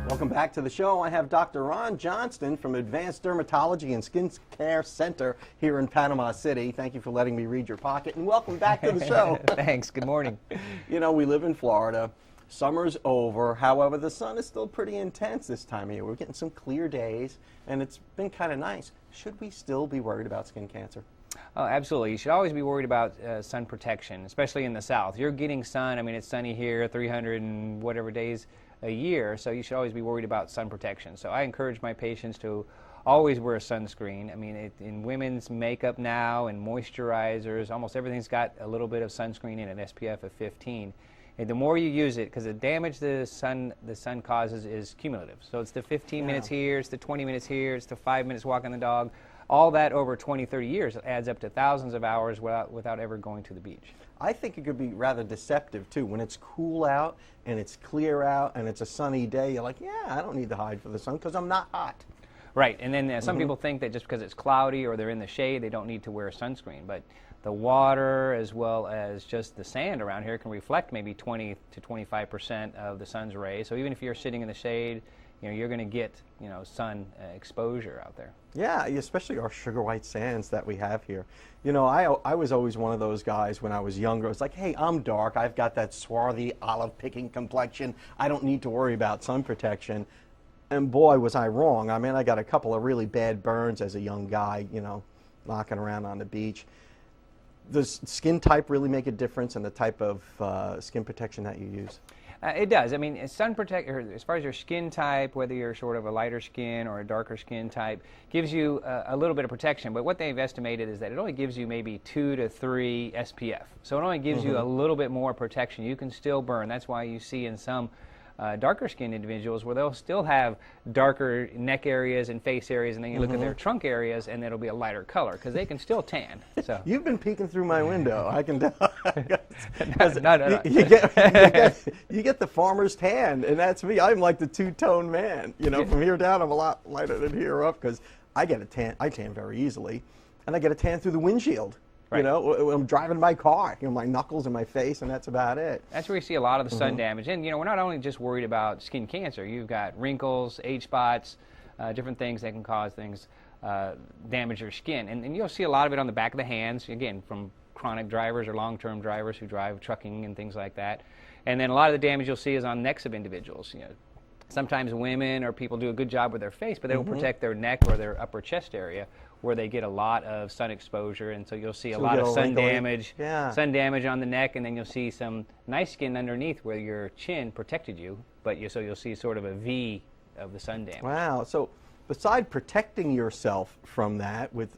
Welcome back to the show. I have Dr. Ron Johnston from Advanced Dermatology and Skin Care Center here in Panama City. Thank you for letting me read your pocket, and welcome back to the show. Thanks. Good morning. You know, we live in Florida. Summer's over. However, the sun is still pretty intense this time of year. We're getting some clear days, and it's been kind of nice. Should we still be worried about skin cancer? Oh, absolutely. You should always be worried about sun protection, especially in the south. You're getting sun. I mean, it's sunny here 300 and whatever days a year, so you should always be worried about sun protection. So I encourage my patients to always wear a sunscreen. I mean, in women's makeup now and moisturizers, almost everything's got a little bit of sunscreen in it, SPF of 15. And the more you use it, because the damage the sun causes is cumulative. So it's the 15 minutes here, it's the 20 minutes here, it's the 5 minutes walking the dog. All that over 20, 30 years adds up to thousands of hours without ever going to the beach. I think it could be rather deceptive, too. When it's cool out and it's clear out and it's a sunny day, you're like, yeah, I don't need to hide for the sun because I'm not hot. Right, and then some people think that just because it's cloudy or they're in the shade, they don't need to wear sunscreen. But the water as well as just the sand around here can reflect maybe 20 to 25% of the sun's rays. So even if you're sitting in the shade, you know, you're going to get, you know, sun exposure out there. Yeah, especially our sugar white sands that we have here. You know, I was always one of those guys when I was younger. It's like, hey, I'm dark. I've got that swarthy olive picking complexion. I don't need to worry about sun protection. And boy, was I wrong. I mean, I got a couple of really bad burns as a young guy, you know, knocking around on the beach. Does skin type really make a difference in the type of skin protection that you use? It does. I mean, sun protect, as far as your skin type, whether you're sort of a lighter skin or a darker skin type, gives you a little bit of protection. But what they've estimated is that it only gives you maybe 2 to 3 SPF. So it only gives you a little bit more protection. You can still burn. That's why you see in some darker skinned individuals where they'll still have darker neck areas and face areas, and then you look at their trunk areas and it'll be a lighter color because they can still tan. So you've been peeking through my window. I can tell. No. You get the farmer's tan, and that's me. I'm like the two-tone man. You know, from here down, I'm a lot lighter than here up because I get a tan. I tan very easily, and I get a tan through the windshield. Right. You know, when I'm driving my car, you know, my knuckles and my face, and that's about it. That's where you see a lot of the sun damage. And, you know, we're not only just worried about skin cancer. You've got wrinkles, age spots, different things that can cause things, damage your skin. And you'll see a lot of it on the back of the hands, again, from chronic drivers or long-term drivers who drive trucking and things like that. And then a lot of the damage you'll see is on necks of individuals. You know, sometimes women or people do a good job with their face, but they don't protect their neck or their upper chest area, where they get a lot of sun exposure, and so you'll see a lot of sun damage on the neck, and then you'll see some nice skin underneath where your chin protected you, but so you'll see sort of a V of the sun damage. Wow. So beside protecting yourself from that with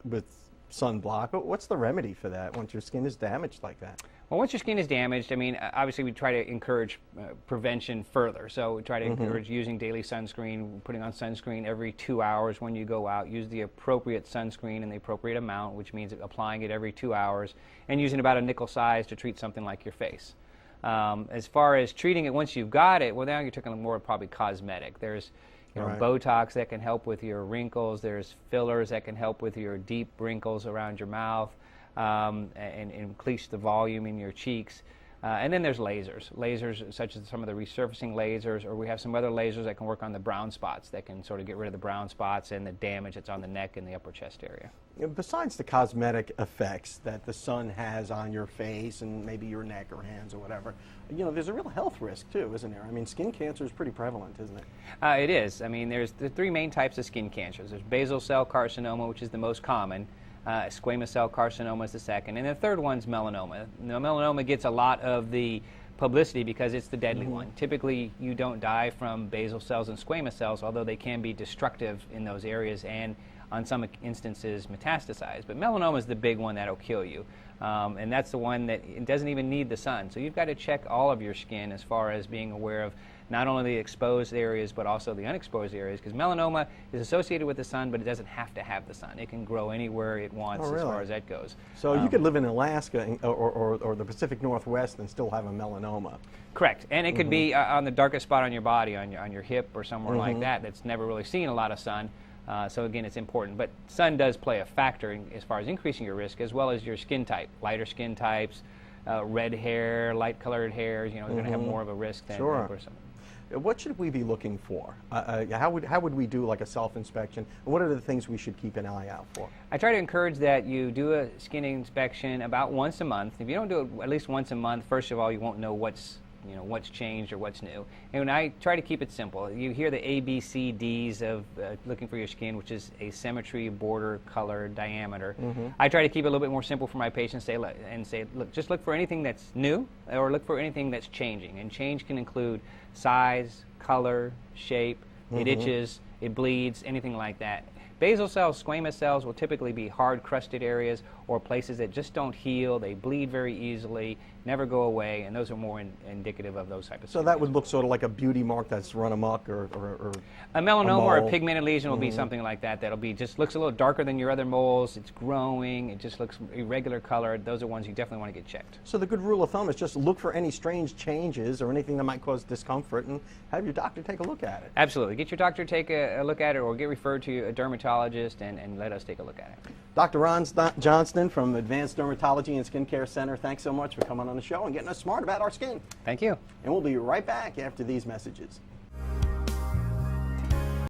sunblock, what's the remedy for that once your skin is damaged like that? Well, once your skin is damaged, I mean, obviously we try to encourage prevention further. So we try to encourage using daily sunscreen, putting on sunscreen every 2 hours when you go out. Use the appropriate sunscreen in the appropriate amount, which means applying it every 2 hours, and using about a nickel size to treat something like your face. As far as treating it once you've got it, well, now you're talking more probably cosmetic. There's Botox that can help with your wrinkles. There's fillers that can help with your deep wrinkles around your mouth. And increase the volume in your cheeks. And then there's lasers such as some of the resurfacing lasers, or we have some other lasers that can work on the brown spots that can sort of get rid of the brown spots and the damage that's on the neck and the upper chest area. Besides the cosmetic effects that the sun has on your face and maybe your neck or hands or whatever, you know, there's a real health risk too, isn't there? I mean, skin cancer is pretty prevalent, isn't it? It is. I mean, there's the 3 main types of skin cancers. There's basal cell carcinoma, which is the most common. Squamous cell carcinoma is the second, and the third one's melanoma. Now, melanoma gets a lot of the publicity because it's the deadly one. Typically, you don't die from basal cells and squamous cells, although they can be destructive in those areas and, on some instances, metastasize. But melanoma is the big one that'll kill you, and that's the one that it doesn't even need the sun. So you've got to check all of your skin as far as being aware of not only the exposed areas but also the unexposed areas, because melanoma is associated with the sun, but it doesn't have to have the sun. It can grow anywhere it wants as far as that goes. So you could live in Alaska or the Pacific Northwest and still have a melanoma. Correct, and it could be on the darkest spot on your body, on your hip or somewhere like that that's never really seen a lot of sun. So again, it's important. But sun does play a factor as far as increasing your risk, as well as your skin type. Lighter skin types, red hair, light colored hairs, you know, you're going to have more of a risk than a person. what should we be looking for? How would we do like a self-inspection? And what are the things we should keep an eye out for? I try to encourage that you do a skin inspection about once a month. If you don't do it at least once a month, first of all, you won't know what's changed or what's new. And I try to keep it simple. You hear the A, B, C, Ds of looking for your skin, which is asymmetry, border, color, diameter. I try to keep it a little bit more simple for my patients say, look, just look for anything that's new or look for anything that's changing. And change can include size, color, shape, it itches, it bleeds, anything like that. Basal cells, squamous cells will typically be hard crusted areas or places that just don't heal, they bleed very easily, never go away, and those are more indicative of those types of So that would look sort of like a beauty mark that's run amok or a melanoma a or a mole. pigmented lesion will be something like that. That'll be just looks a little darker than your other moles, it's growing, it just looks irregular colored. Those are ones you definitely want to get checked. So the good rule of thumb is just look for any strange changes or anything that might cause discomfort and have your doctor take a look at it. Absolutely. Get your doctor to take a look at it or get referred to a dermatologist and let us take a look at it. Dr. Ron Johnston from Advanced Dermatology and Skincare Center, thanks so much for coming on the show and getting us smart about our skin. Thank you. And we'll be right back after these messages.